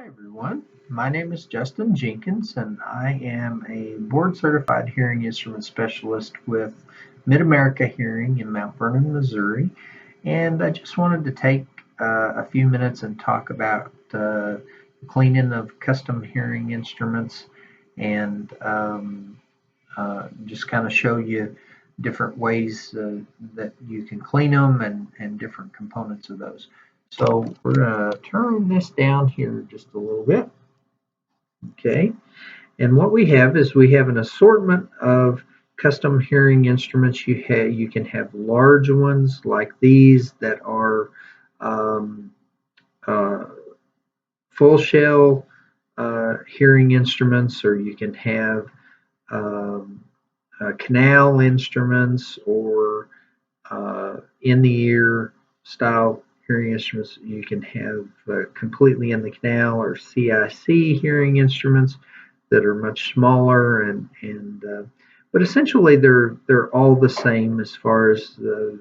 Everyone. My name is Justin Jenkins, and I am a board certified hearing instrument specialist with Mid America Hearing in Mount Vernon, Missouri. And I just wanted to take a few minutes and talk about cleaning of custom hearing instruments and just kind of show you different ways that you can clean them and different components of those. So we're going to turn this down here just a little bit. Okay. And what we have an assortment of custom hearing instruments. You can have large ones like these that are um, uh, full shell hearing instruments, or you can have um, canal instruments or in the ear style hearing instruments. You can have completely in the canal or CIC hearing instruments that are much smaller and but essentially they're all the same as far as the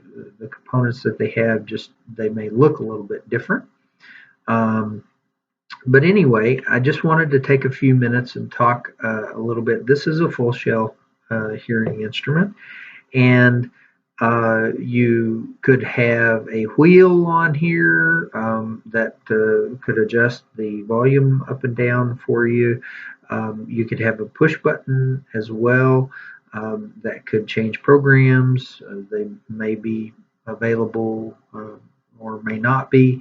components that they have. Just they may look a little bit different. Um, but anyway, I just wanted to take a few minutes and talk a little bit. This is a full shell hearing instrument, and you could have a wheel on here that could adjust the volume up and down for you. You could have a push button as well that could change programs. They may be available or may not be.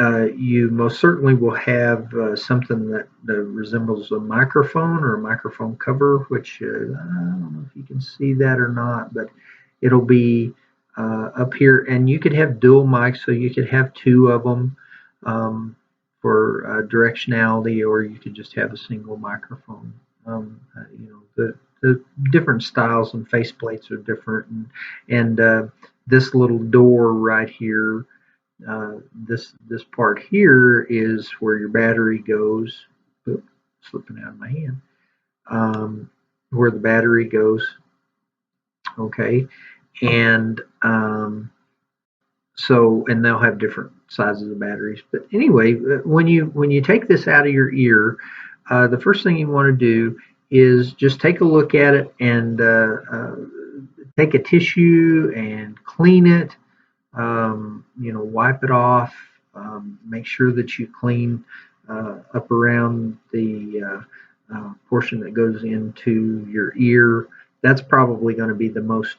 You most certainly will have something that resembles a microphone or a microphone cover, which I don't know if you can see that or not, but it'll be up here. And you could have dual mics, so you could have two of them for directionality, or you could just have a single microphone. The different styles and faceplates are different, and this little door right here, this part here is where your battery goes. Oops, slipping out of my hand. Where the battery goes. Okay, and and they'll have different sizes of batteries. But anyway, when you take this out of your ear, the first thing you want to do is just take a look at it and take a tissue and clean it. Wipe it off. Make sure that you clean up around the portion that goes into your ear. That's probably going to be the most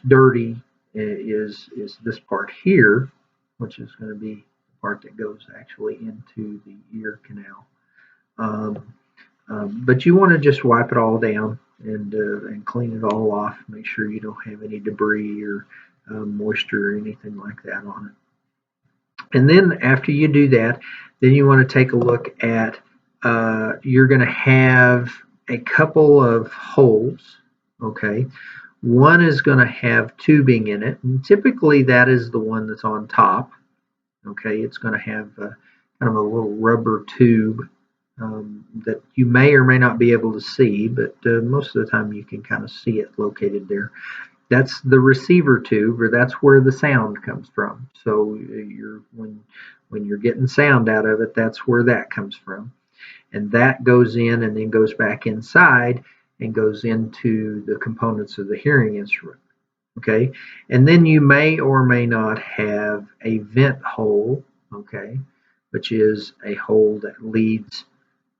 dirty is this part here, which is going to be the part that goes actually into the ear canal. But you want to just wipe it all down and clean it all off. Make sure you don't have any debris or moisture or anything like that on it. And then after you do that, then you want to take a look at. You're going to have a couple of holes. Okay, one is going to have tubing in it, and typically that is the one that's on top. Okay, it's going to have kind of a little rubber tube that you may or may not be able to see, but most of the time you can kind of see it located there. That's the receiver tube, or that's where the sound comes from. So when you're getting sound out of it, that's where that comes from, and that goes in and then goes back inside and goes into the components of the hearing instrument. Okay, and then you may or may not have a vent hole. Okay, which is a hole that leads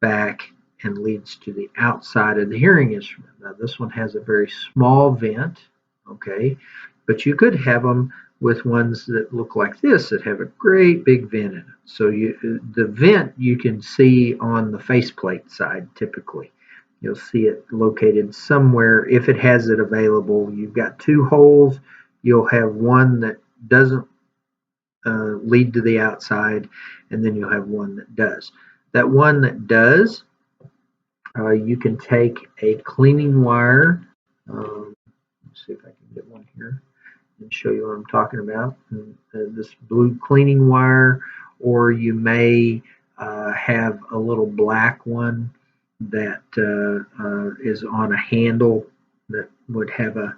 back and leads to the outside of the hearing instrument. Now this one has a very small vent, okay, but you could have them with ones that look like this that have a great big vent in it. So the vent you can see on the faceplate side typically. You'll see it located somewhere if it has it available. You've got two holes. You'll have one that doesn't lead to the outside, and then you'll have one that does. That one that does, you can take a cleaning wire. Let's see if I can get one here and show you what I'm talking about. This blue cleaning wire, or you may have a little black one that is on a handle that would have a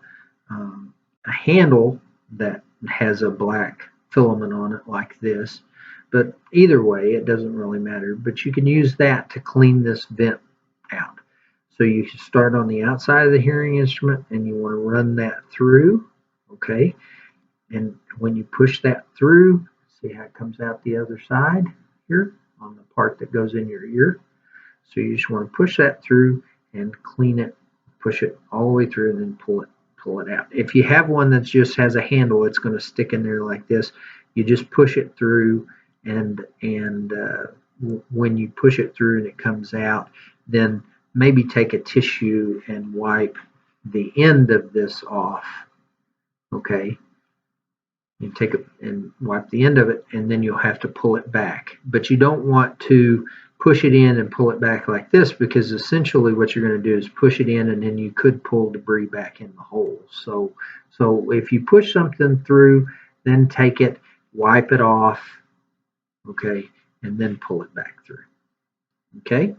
handle that has a black filament on it like this. But either way, it doesn't really matter. But you can use that to clean this vent out. So you start on the outside of the hearing instrument and you want to run that through, okay? And when you push that through, see how it comes out the other side here on the part that goes in your ear. So you just want to push that through and clean it, push it all the way through and then pull it out. If you have one that just has a handle, it's going to stick in there like this. You just push it through and when you push it through and it comes out, then maybe take a tissue and wipe the end of this off, okay? You take it and wipe the end of it, and then you'll have to pull it back. But you don't want to push it in and pull it back like this, because essentially what you're going to do is push it in and then you could pull debris back in the hole. So if you push something through, then take it, wipe it off, okay, and then pull it back through, okay?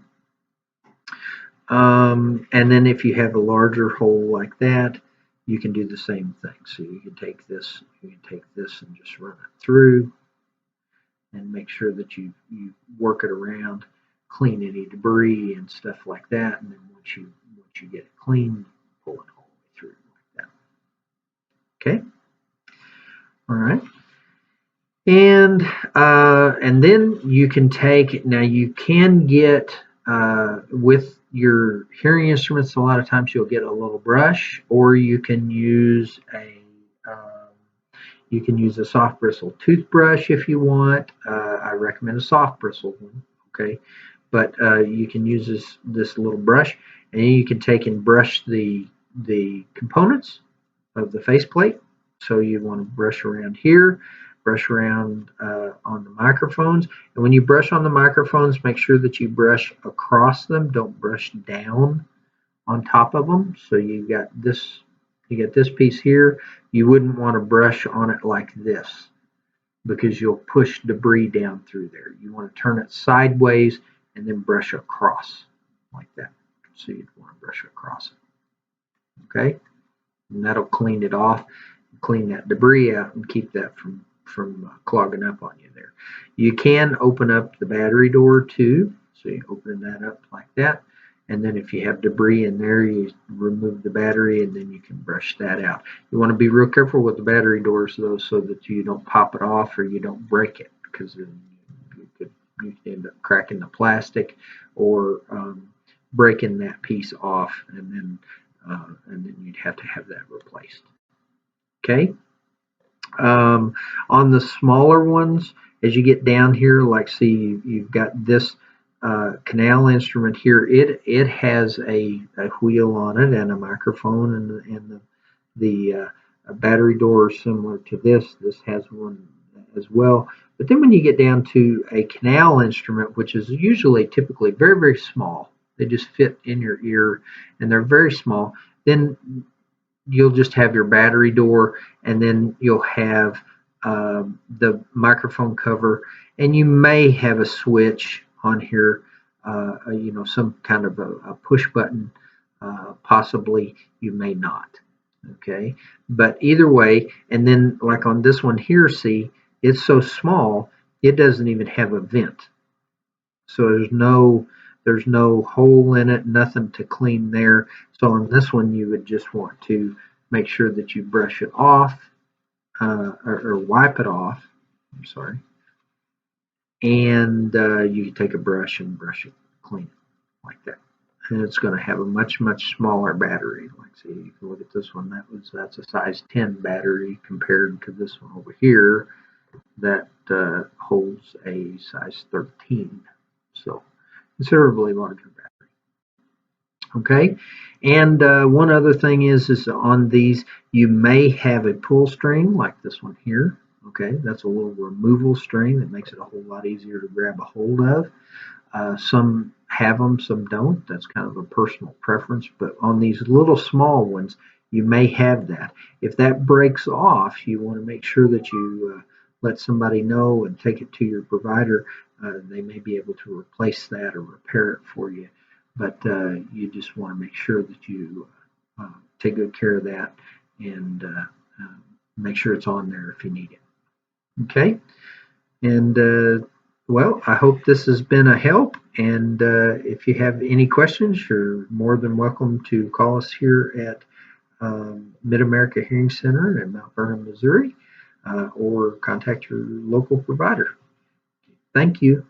And then if you have a larger hole like that, you can do the same thing. So you can take this and just run it through and make sure that you work it around, clean any debris and stuff like that, and then once you get it clean, pull it all the way through like that. Okay. All right. And then you can take, now you can get with your hearing instruments, a lot of times you'll get a little brush, or you can use a soft bristle toothbrush if you want. I recommend a soft bristle one, okay? But you can use this little brush, and you can take and brush the components of the faceplate. So you want to brush around here, brush around on the microphones. And when you brush on the microphones, make sure that you brush across them. Don't brush down on top of them. So you got this piece here. You wouldn't want to brush on it like this, because you'll push debris down through there. You want to turn it sideways and then brush across like that. So you'd want to brush across it. Okay? And that'll clean it off, clean that debris out, and keep that from clogging up on you there. You can open up the battery door too. So you open that up like that. And then if you have debris in there, you remove the battery and then you can brush that out. You want to be real careful with the battery doors though, so that you don't pop it off or you don't break it, because you could end up cracking the plastic or breaking that piece off, and then you'd have to have that replaced. Okay. On the smaller ones, as you get down here, like see, you've got this canal instrument here. It has a wheel on it and a microphone, and the battery door is similar to this. This has one as well. But then when you get down to a canal instrument, which is typically very, very small, they just fit in your ear and they're very small, then you'll just have your battery door, and then you'll have the microphone cover, and you may have a switch on here, some kind of a push button, possibly you may not, okay? But either way, and then like on this one here, see, it's so small, it doesn't even have a vent. So there's no hole in it, nothing to clean there. So on this one, you would just want to make sure that you brush it off, or wipe it off. I'm sorry. And you can take a brush and brush it, clean it like that. And it's going to have a much, much smaller battery. Like, see, you can look at this one. That's a size 10 battery compared to this one over here that holds a size 13. So considerably larger battery. Okay, and one other thing is on these, you may have a pull string like this one here. Okay, that's a little removal string that makes it a whole lot easier to grab a hold of. Some have them, some don't. That's kind of a personal preference. But on these little small ones, you may have that. If that breaks off, you want to make sure that you let somebody know and take it to your provider. They may be able to replace that or repair it for you. But you just want to make sure that you take good care of that and make sure it's on there if you need it. Okay? And well, I hope this has been a help. And if you have any questions, you're more than welcome to call us here at Mid-America Hearing Center in Mount Vernon, Missouri, or contact your local provider. Thank you.